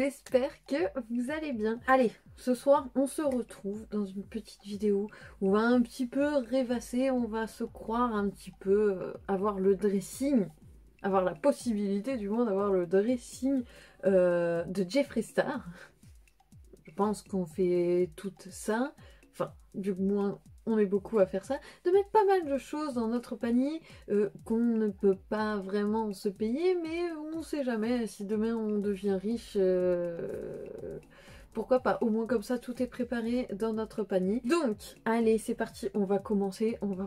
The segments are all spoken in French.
j'espère que vous allez bien. Allez, ce soir on se retrouve dans une petite vidéo où on va un petit peu rêvasser, on va se croire un petit peu, avoir le dressing, avoir la possibilité du moins d'avoir le dressing de Jeffree Star. Je pense qu'on fait tout ça, enfin du moins on est beaucoup à faire ça, de mettre pas mal de choses dans notre panier qu'on ne peut pas vraiment se payer, mais on ne sait jamais, si demain on devient riche, pourquoi pas, au moins comme ça tout est préparé dans notre panier. Donc allez, c'est parti, on va commencer, on va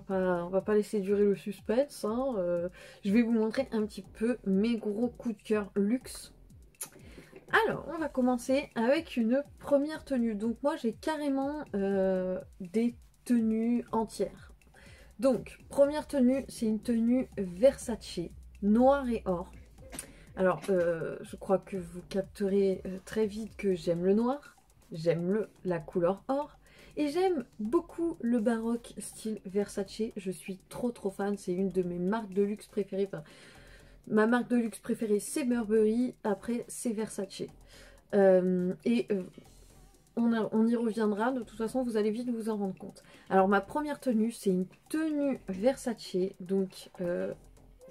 pas laisser durer le suspense, hein. Je vais vous montrer un petit peu mes gros coups de cœur luxe. Alors, on va commencer avec une première tenue. Donc moi, j'ai carrément des tenues entières. Donc, première tenue, c'est une tenue Versace, noir et or. Alors, je crois que vous capterez très vite que j'aime le noir, j'aime la couleur or, et j'aime beaucoup le baroque style Versace. Je suis trop fan, c'est une de mes marques de luxe préférées. Enfin, ma marque de luxe préférée, c'est Burberry, après c'est Versace. On y reviendra, de toute façon vous allez vite vous en rendre compte. Alors ma première tenue, c'est une tenue Versace, donc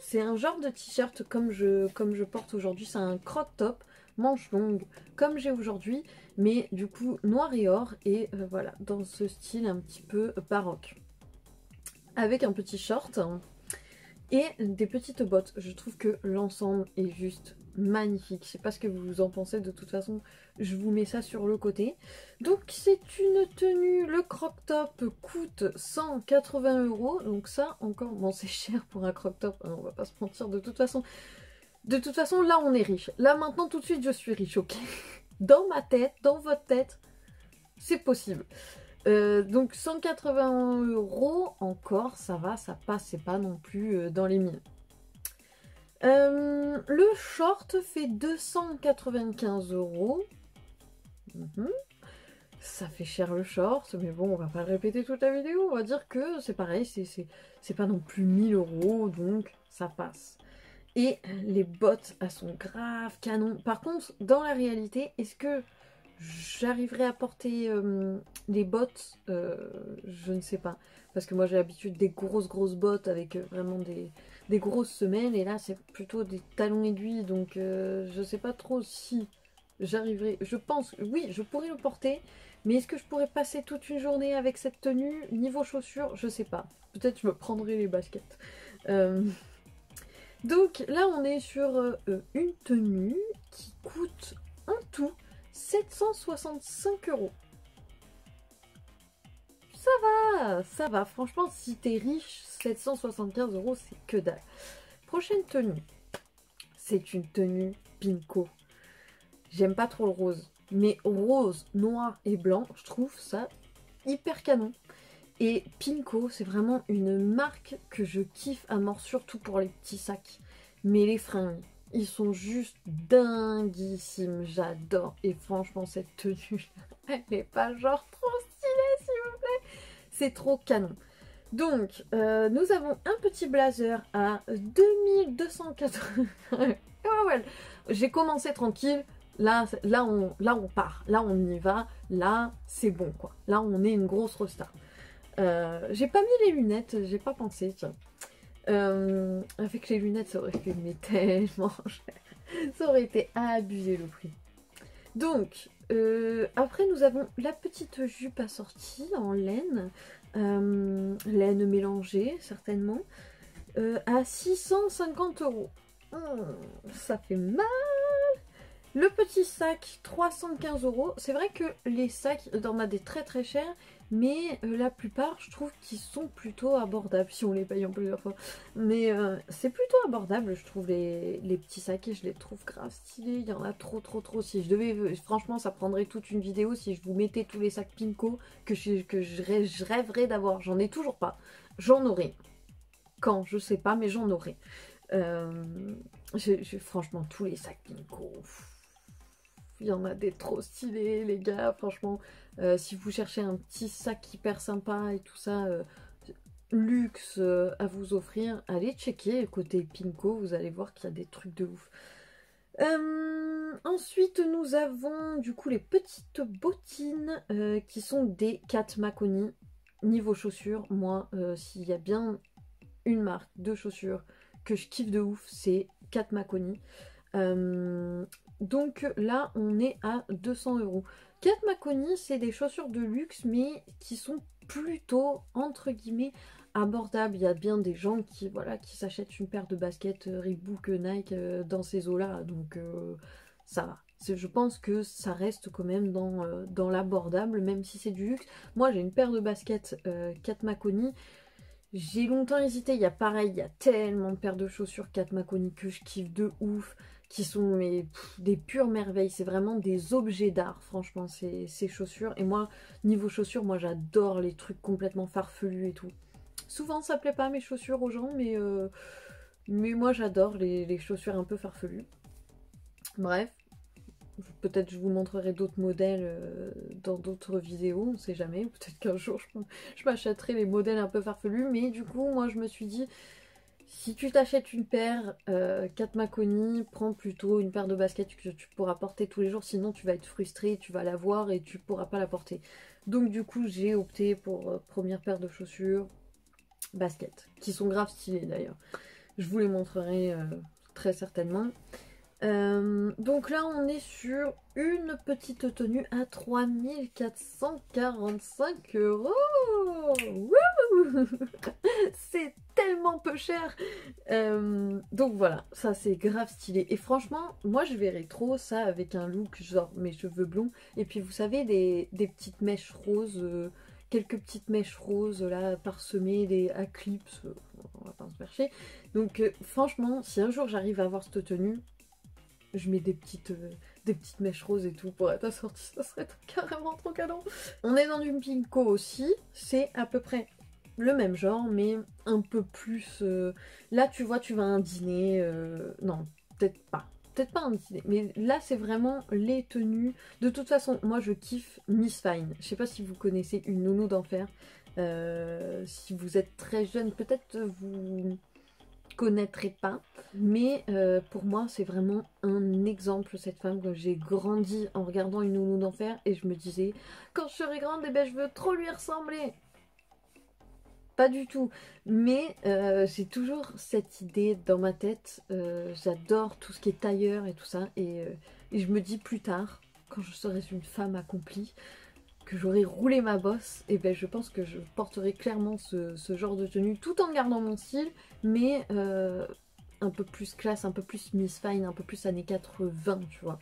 c'est un genre de t-shirt comme je porte aujourd'hui, c'est un crop top, manche longue, comme j'ai aujourd'hui, mais du coup noir et or, et voilà, dans ce style un petit peu baroque. Avec un petit short et des petites bottes. Je trouve que l'ensemble est juste magnifique. Je sais pas ce que vous en pensez, de toute façon je vous mets ça sur le côté. Donc c'est une tenue, le crop top coûte 180 €, donc ça encore, bon c'est cher pour un crop top, hein, on va pas se mentir, de toute façon là on est riche. Là maintenant tout de suite je suis riche, ok. Dans ma tête, dans votre tête, c'est possible. Donc 180 € encore, ça va, ça passe, c'est pas non plus dans les mille. Le short fait 295 €. Ça fait cher le short, mais bon, on va pas le répéter toute la vidéo. On va dire que c'est pareil, c'est pas non plus 1000 €, donc ça passe. Et les bottes, elles sont grave canon. Par contre, dans la réalité, est-ce que j'arriverai à porter les bottes, je ne sais pas. Parce que moi j'ai l'habitude des grosses bottes avec vraiment des grosses semelles. Et là c'est plutôt des talons aiguilles. Donc je sais pas trop si j'arriverai. Je pense, oui, je pourrais le porter. Mais est-ce que je pourrais passer toute une journée avec cette tenue? Niveau chaussures, je sais pas. Peut-être je me prendrai les baskets. Donc là on est sur une tenue qui coûte en tout 765 €. Ça va, franchement, si t'es riche, 775 €, c'est que dalle. Prochaine tenue, c'est une tenue Pinko. J'aime pas trop le rose, mais rose, noir et blanc, je trouve ça hyper canon. Et Pinko, c'est vraiment une marque que je kiffe à mort, surtout pour les petits sacs. Mais les fringues, ils sont juste dinguissimes, j'adore. Et franchement, cette tenue, elle n'est pas genre trop stylée, s'il vous plaît. C'est trop canon. Donc, nous avons un petit blazer à 2280. Ouais, j'ai commencé tranquille. Là, on part. Là, on y va. Là, c'est bon, quoi. Là, on est une grosse resta. J'ai pas mis les lunettes, j'ai pas pensé, tiens. Avec les lunettes, ça aurait fait mais tellement cher. Ça aurait été abusé le prix. Donc, après nous avons la petite jupe assortie en laine. Laine mélangée, certainement. À 650 €. Ça fait mal. Le petit sac, 315 €. C'est vrai que les sacs, on en a des très chers, mais la plupart, je trouve qu'ils sont plutôt abordables, si on les paye en plusieurs fois. Mais c'est plutôt abordable, je trouve, les petits sacs, et je les trouve grave stylés. Il y en a trop. Si je devais, franchement, ça prendrait toute une vidéo si je vous mettais tous les sacs Pinko que je rêverais d'avoir. J'en ai toujours pas. J'en aurai. Quand, je sais pas, mais j'en aurai. Franchement, tous les sacs Pinko... Il y en a des trop stylés, les gars, franchement. Si vous cherchez un petit sac hyper sympa et tout ça, luxe à vous offrir, allez checker côté Pinko, vous allez voir qu'il y a des trucs de ouf. Ensuite, nous avons du coup les petites bottines qui sont des Kat Makoni. Niveau chaussures, moi, s'il y a bien une marque de chaussures que je kiffe de ouf, c'est Kat Makoni. Donc là, on est à 200 €. Kat Makoni, c'est des chaussures de luxe, mais qui sont plutôt, entre guillemets, abordables. Il y a bien des gens qui, voilà, qui s'achètent une paire de baskets Reebok, Nike dans ces eaux-là, donc ça va. Je pense que ça reste quand même dans l'abordable, même si c'est du luxe. Moi, j'ai une paire de baskets Kat Makoni. J'ai longtemps hésité, il y a tellement de paires de chaussures Kat Makoni que je kiffe de ouf, qui sont des pures merveilles, c'est vraiment des objets d'art, franchement, ces chaussures. Et moi, niveau chaussures, moi j'adore les trucs complètement farfelus et tout. Souvent ça plaît pas mes chaussures aux gens, mais moi j'adore les chaussures un peu farfelues. Bref. Peut-être je vous montrerai d'autres modèles dans d'autres vidéos, on sait jamais. Peut-être qu'un jour je m'achèterai les modèles un peu farfelus. Mais du coup, moi je me suis dit, si tu t'achètes une paire Kat Makoni, prends plutôt une paire de baskets que tu pourras porter tous les jours. Sinon tu vas être frustré, tu vas la voir et tu pourras pas la porter. Donc du coup j'ai opté pour première paire de chaussures, baskets, qui sont grave stylées d'ailleurs. Je vous les montrerai très certainement. Donc là on est sur une petite tenue à 3445 €. C'est tellement peu cher. Donc voilà, ça c'est grave stylé. Et franchement, moi je verrais trop ça avec un look genre mes cheveux blonds. Et puis vous savez, des petites mèches roses, quelques petites mèches roses là parsemées, des clips, on va pas se faire chier. Donc franchement, si un jour j'arrive à avoir cette tenue, je mets des petites mèches roses et tout pour être assortie, ça serait carrément trop canon. On est dans du pinko aussi, c'est à peu près le même genre, mais un peu plus... Là, tu vois, tu vas à un dîner... Non, peut-être pas un dîner, mais là, c'est vraiment les tenues. De toute façon, moi, je kiffe Miss Fine. Je sais pas si vous connaissez Une Nounou d'Enfer. Si vous êtes très jeune, peut-être vous connaîtrez pas, mais pour moi c'est vraiment un exemple, cette femme. Que j'ai grandi en regardant Une Nounou d'Enfer et je me disais, quand je serai grande, eh ben, je veux trop lui ressembler. Pas du tout, mais j'ai toujours cette idée dans ma tête. J'adore tout ce qui est tailleur et tout ça, et je me dis plus tard, quand je serai une femme accomplie, que j'aurai roulé ma bosse, et ben je pense que je porterai clairement ce genre de tenue tout en gardant mon style, mais un peu plus classe, un peu plus Miss Fine, un peu plus années 80, tu vois.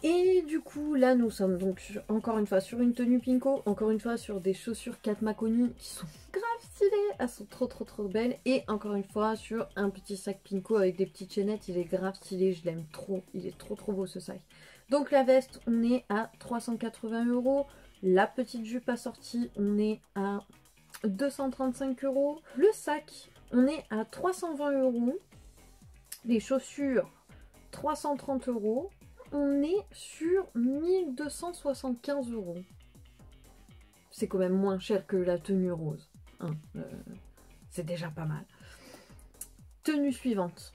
Et du coup là nous sommes donc encore une fois sur une tenue pinko, encore une fois sur des chaussures Kat Makoni qui sont grave stylées, elles sont trop belles, et encore une fois sur un petit sac pinko avec des petites chaînettes. Il est grave stylé, je l'aime trop, il est trop beau ce sac. Donc la veste, on est à 380 €. La petite jupe assortie, on est à 235 €. Le sac, on est à 320 €. Les chaussures, 330 €. On est sur 1275 €. C'est quand même moins cher que la tenue rose. Hein, c'est déjà pas mal. Tenue suivante.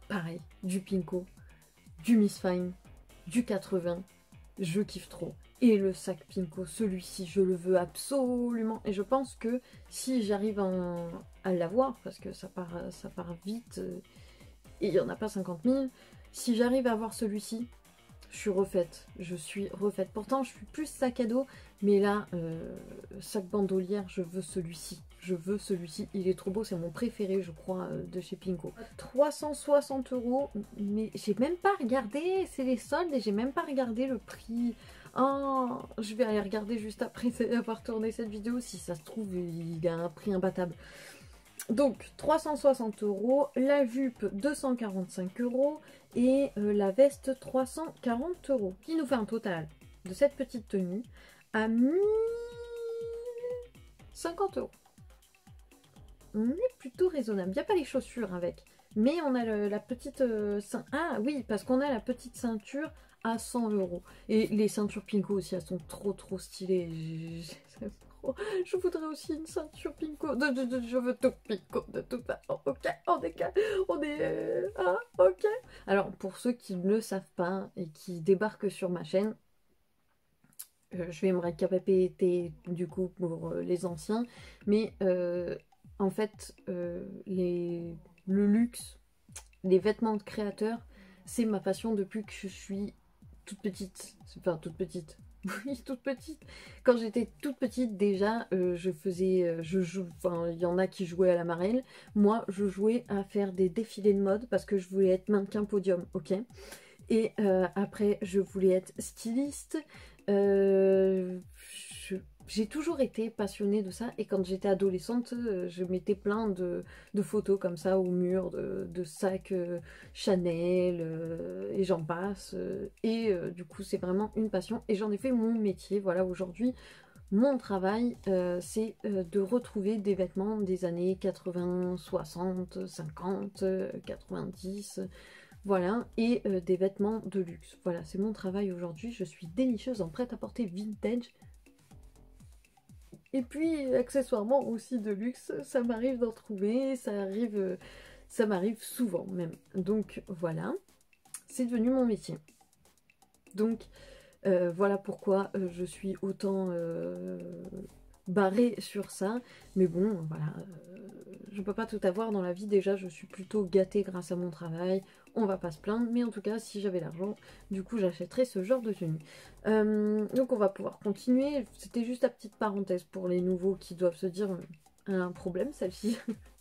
Pareil, du pinko, du Miss Fine, du 80. Je kiffe trop. Et le sac pinko, celui-ci, je le veux absolument. Et je pense que si j'arrive à l'avoir, parce que ça part vite, et il n'y en a pas 50 000, si j'arrive à avoir celui-ci, je suis refaite. Je suis refaite. Pourtant, je suis plus sac à dos, mais là, sac bandolière, je veux celui-ci. Je veux celui-ci. Il est trop beau. C'est mon préféré, je crois, de chez Pinko. 360 €. Mais j'ai même pas regardé. C'est les soldes et j'ai même pas regardé le prix. Oh, je vais aller regarder juste après avoir tourné cette vidéo. Si ça se trouve, il a un prix imbattable. Donc 360 €, la jupe 245 € et la veste 340 €. Qui nous fait un total de cette petite tenue à 1050 €. On est plutôt raisonnable. Il n'y a pas les chaussures avec, mais on a la petite ah oui, parce qu'on a la petite ceinture à 100 €. Et les ceintures Pinko aussi, elles sont trop stylées. Je voudrais aussi une ceinture pinko. Je veux tout pinko de toute façon. Ok, on est ah, ok. Alors pour ceux qui ne le savent pas et qui débarquent sur ma chaîne, je vais me récapituler du coup pour les anciens, mais en fait le luxe, les vêtements de créateurs, c'est ma passion depuis que je suis toute petite. Enfin toute petite. Oui, toute petite. Quand j'étais toute petite, déjà, je faisais, enfin, il y en a qui jouaient à la marelle. Moi, je jouais à faire des défilés de mode parce que je voulais être mannequin podium, ok. Et après, je voulais être styliste. Euh, j'ai toujours été passionnée de ça. Et quand j'étais adolescente, je mettais plein de photos comme ça au mur, de sacs Chanel, et j'en passe. Du coup, c'est vraiment une passion. Et j'en ai fait mon métier. Voilà, aujourd'hui, mon travail, c'est de retrouver des vêtements des années 80, 60, 50, 90... Voilà, et des vêtements de luxe. Voilà, c'est mon travail aujourd'hui. Je suis délicieuse en prêt-à-porter vintage. Et puis, accessoirement aussi de luxe, ça m'arrive d'en trouver, ça m'arrive souvent même. Donc voilà, c'est devenu mon métier. Donc voilà pourquoi je suis autant barrée sur ça. Mais bon, voilà, je peux pas tout avoir dans la vie. Déjà, je suis plutôt gâtée grâce à mon travail. On va pas se plaindre, mais en tout cas, si j'avais l'argent, du coup, j'achèterais ce genre de tenue. Donc, on va pouvoir continuer. C'était juste la petite parenthèse pour les nouveaux qui doivent se dire un problème, celle-ci.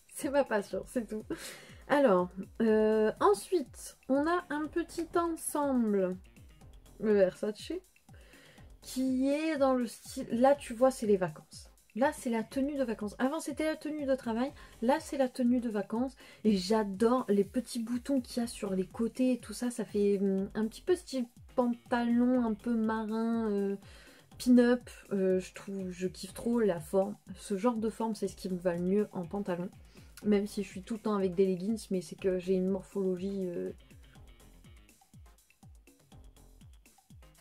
C'est ma passion, c'est tout. Alors, ensuite, on a un petit ensemble, le Versace, qui est dans le style... Là, tu vois, c'est les vacances. Là, c'est la tenue de vacances. Avant, c'était la tenue de travail. Là, c'est la tenue de vacances. Et j'adore les petits boutons qu'il y a sur les côtés et tout ça. Ça fait un petit peu style pantalon, un peu marin, pin-up. Je kiffe trop la forme. Ce genre de forme, c'est ce qui me va le mieux en pantalon. Même si je suis tout le temps avec des leggings, mais c'est que j'ai une morphologie...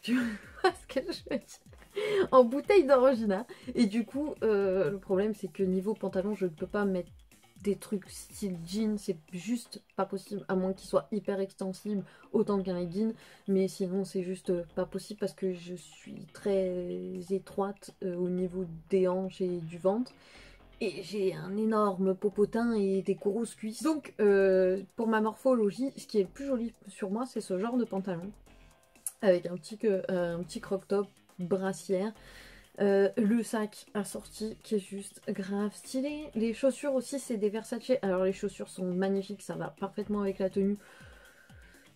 Tu vois ce que je veux dire? En bouteille d'orangina. Et du coup, le problème, c'est que niveau pantalon, je ne peux pas mettre des trucs style jean. C'est juste pas possible, à moins qu'il soit hyper extensible, autant qu'un legging. Mais sinon, c'est juste pas possible parce que je suis très étroite au niveau des hanches et du ventre. Et j'ai un énorme popotin et des grosses cuisses. Donc, pour ma morphologie, ce qui est le plus joli sur moi, c'est ce genre de pantalon. Avec un petit crop-top, brassière. Le sac assorti qui est juste grave stylé. Les chaussures aussi, c'est des Versace. Alors les chaussures sont magnifiques, ça va parfaitement avec la tenue.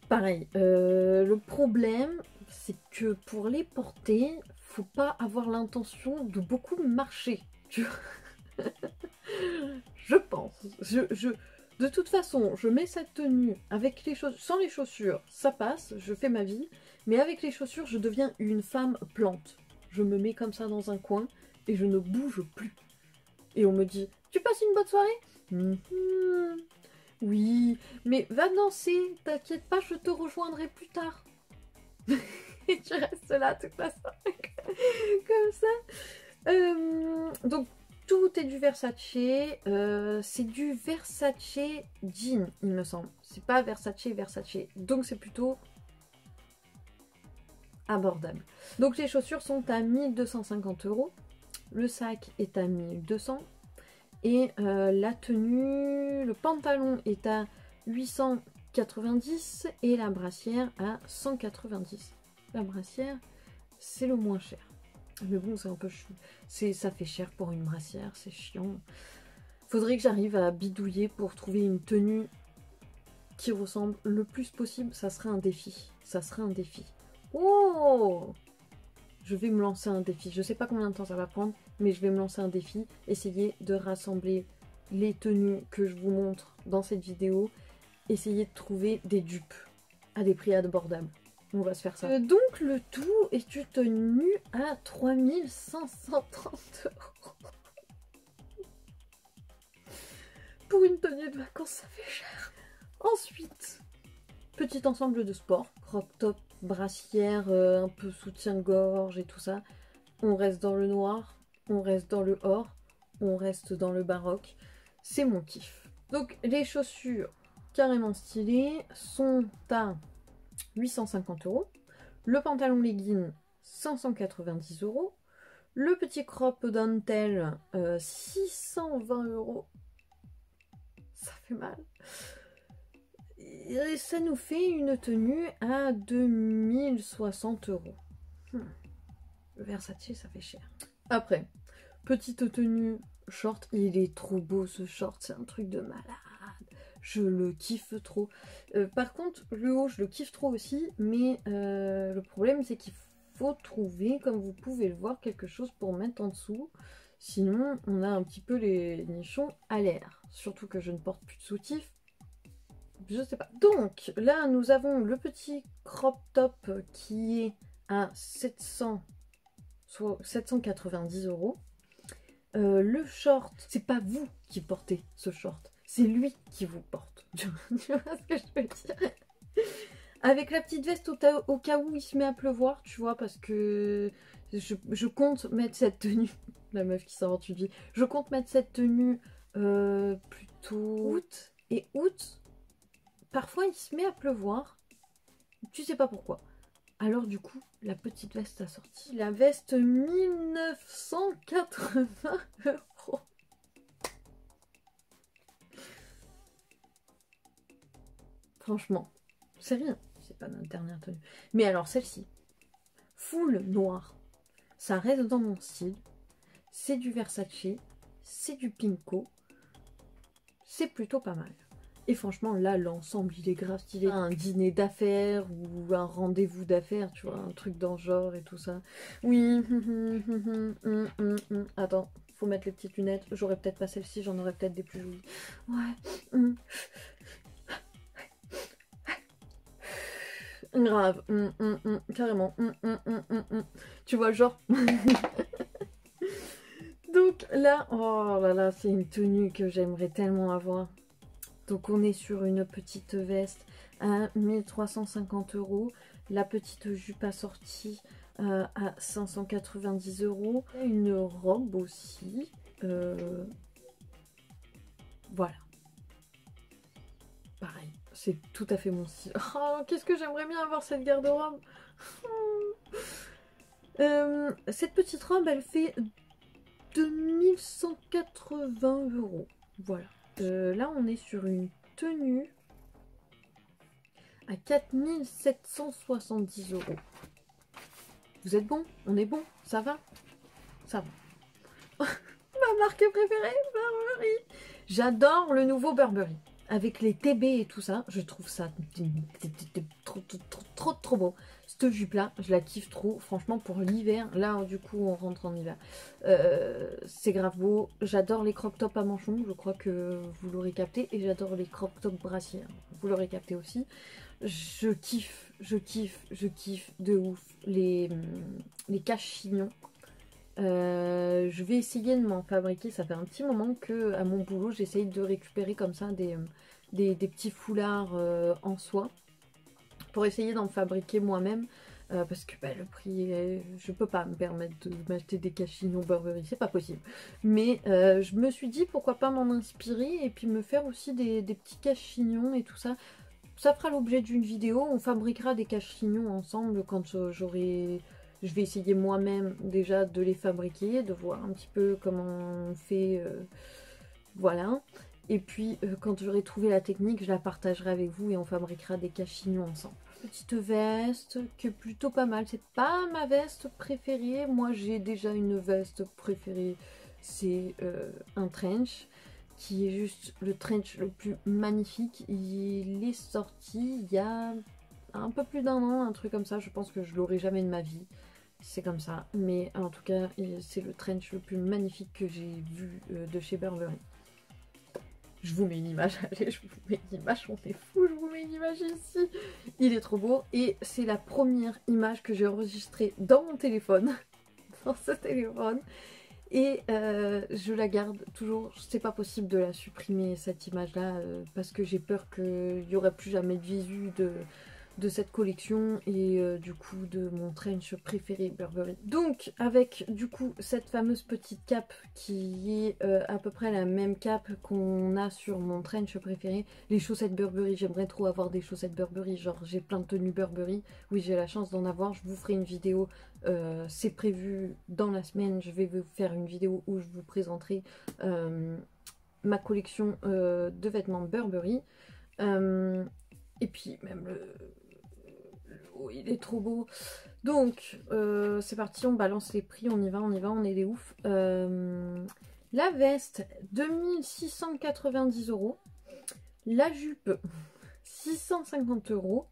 Pareil, le problème, c'est que pour les porter, faut pas avoir l'intention de beaucoup marcher. Je pense. De toute façon, je mets cette tenue avec les chaussures, sans les chaussures, ça passe, je fais ma vie. Mais avec les chaussures, je deviens une femme plante. Je me mets comme ça dans un coin et je ne bouge plus. Et on me dit, tu passes une bonne soirée? Oui, mais va danser, t'inquiète pas, je te rejoindrai plus tard. Et tu restes là toute la soirée, comme ça. Donc, tout est du Versace, c'est du Versace jean, il me semble. C'est pas Versace, donc c'est plutôt abordable. Donc les chaussures sont à 1250 €, le sac est à 1200 et la tenue, le pantalon est à 890 et la brassière à 190. La brassière, c'est le moins cher. Mais bon, c'est un peu chou. Ça fait cher pour une brassière, c'est chiant. Faudrait que j'arrive à bidouiller pour trouver une tenue qui ressemble le plus possible. Ça serait un défi. Ça serait un défi. Oh! Je vais me lancer un défi. Je sais pas combien de temps ça va prendre, mais je vais me lancer un défi. Essayer de rassembler les tenues que je vous montre dans cette vidéo. Essayer de trouver des dupes à des prix abordables. On va se faire ça. Donc le tout est une tenue à 3530 €. Pour une tenue de vacances, ça fait cher. Ensuite, petit ensemble de sport, crop top, brassière, un peu soutien-gorge et tout ça. On reste dans le noir. on reste dans le or, on reste dans le baroque. C'est mon kiff. Donc les chaussures carrément stylées sont à 850 €. Le pantalon legging 590 €. Le petit crop dentelle 620 €. Ça fait mal. Et ça nous fait une tenue à 2060 €. Le Versace, ça fait cher. Après, petite tenue short. Il est trop beau ce short, c'est un truc de malade. Je le kiffe trop. Par contre, le haut, je le kiffe trop aussi. Mais le problème, c'est qu'il faut trouver, comme vous pouvez le voir, quelque chose pour mettre en dessous. Sinon, on a un petit peu les nichons à l'air. Surtout que je ne porte plus de soutif. Je sais pas. Donc, là, nous avons le petit crop top qui est à 790 €. Le short, c'est pas vous qui portez ce short. C'est lui qui vous porte. Tu vois ce que je veux dire? Avec la petite veste au cas où il se met à pleuvoir, tu vois, parce que je compte mettre cette tenue. La meuf qui s'invente une vie. Je compte mettre cette tenue plutôt août. Et août, parfois il se met à pleuvoir. Tu sais pas pourquoi. Alors du coup, la petite veste a sorti. La veste 1980 €. Franchement, c'est rien. C'est pas notre dernière tenue. Mais alors celle-ci, full noir. Ça reste dans mon style. C'est du Versace. C'est du Pinko. C'est plutôt pas mal. Et franchement, là, l'ensemble, il est grave stylé. Un dîner d'affaires ou un rendez-vous d'affaires, tu vois, un truc dans le genre et tout ça. Oui. Attends, faut mettre les petites lunettes. J'aurais peut-être pas celle-ci, j'en aurais peut-être des plus jolies. Ouais. Grave. Carrément. Tu vois, genre... Donc là, oh là là, c'est une tenue que j'aimerais tellement avoir. Donc on est sur une petite veste à 1350 €. La petite jupe assortie à 590 €. Une robe aussi. Voilà. Pareil, c'est tout à fait mon style. Oh, qu'est-ce que j'aimerais bien avoir cette garde-robe. Cette petite robe, elle fait 2180 €. Voilà. Là, on est sur une tenue à 4770 €. Vous êtes bon? On est bon? Ça va? Ça va. Ma marque préférée, Burberry. J'adore le nouveau Burberry. Avec les TB et tout ça, je trouve ça trop beau. Cette jupe là, je la kiffe trop. Franchement, pour l'hiver, là du coup on rentre en hiver. C'est grave beau. J'adore les crop tops à manchons, je crois que vous l'aurez capté. Et j'adore les crop tops brassières, vous l'aurez capté aussi. Je kiffe de ouf les caches-chignons. Je vais essayer de m'en fabriquer. Ça fait un petit moment que à mon boulot j'essaye de récupérer comme ça des petits foulards en soie pour essayer d'en fabriquer moi-même parce que bah, le prix je peux pas me permettre de m'acheter des cache-chignons Burberry, c'est pas possible. Mais je me suis dit pourquoi pas m'en inspirer et puis me faire aussi des petits cache-chignons et tout ça. Ça fera l'objet d'une vidéo. On fabriquera des cache-chignons ensemble quand j'aurai... Je vais essayer moi-même déjà de les fabriquer, de voir un petit peu comment on fait, voilà. Et puis quand j'aurai trouvé la technique, je la partagerai avec vous et on fabriquera des cache-chignons ensemble. Petite veste qui est plutôt pas mal. C'est pas ma veste préférée. Moi j'ai déjà une veste préférée. C'est un trench qui est juste le trench le plus magnifique. Il est sorti il y a un peu plus d'1 an, un truc comme ça. Je pense que je l'aurai jamais de ma vie. C'est comme ça, mais en tout cas c'est le trench le plus magnifique que j'ai vu de chez Burberry. Je vous mets une image, allez, je vous mets une image, on est fou, je vous mets une image ici. Il est trop beau et c'est la première image que j'ai enregistrée dans mon téléphone, dans ce téléphone. Et je la garde toujours, c'est pas possible de la supprimer cette image là parce que j'ai peur qu'il n'y aurait plus jamais de visu cette collection et du coup de mon trench préféré Burberry. Donc avec du coup cette fameuse petite cape qui est à peu près la même cape qu'on a sur mon trench préféré. Les chaussettes Burberry, j'aimerais trop avoir des chaussettes Burberry, genre j'ai plein de tenues Burberry. Oui, j'ai la chance d'en avoir, je vous ferai une vidéo, c'est prévu dans la semaine, je vais vous faire une vidéo où je vous présenterai ma collection de vêtements Burberry. Et puis même le haut, il est trop beau. Donc c'est parti, on balance les prix, on y va, on est des ouf. La veste 2690 €. La jupe 650 €.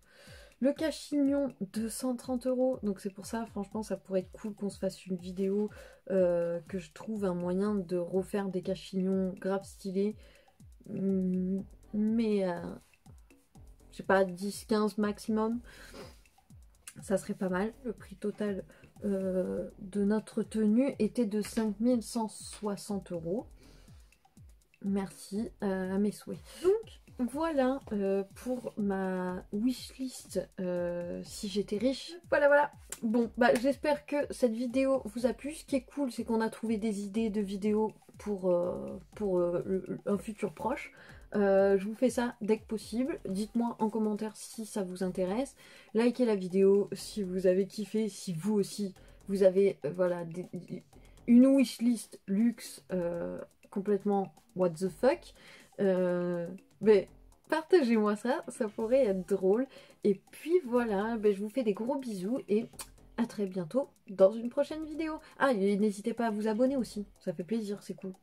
Le cache-chignon 230 €. Donc c'est pour ça, franchement, ça pourrait être cool qu'on se fasse une vidéo, que je trouve un moyen de refaire des cache-chignons grave stylés. Mais je sais pas, 10-15 maximum. Ça serait pas mal. Le prix total de notre tenue était de 5160 €. Merci à mes souhaits. Donc voilà pour ma wishlist si j'étais riche. Voilà. Bon, bah j'espère que cette vidéo vous a plu. Ce qui est cool, c'est qu'on a trouvé des idées de vidéos pour un futur proche. Je vous fais ça dès que possible. Dites-moi en commentaire si ça vous intéresse. Likez la vidéo si vous avez kiffé, si vous aussi vous avez voilà une wishlist luxe complètement what the fuck. Mais partagez-moi ça, ça pourrait être drôle. Et puis voilà, je vous fais des gros bisous et à très bientôt dans une prochaine vidéo. Ah, et n'hésitez pas à vous abonner aussi, ça fait plaisir, c'est cool.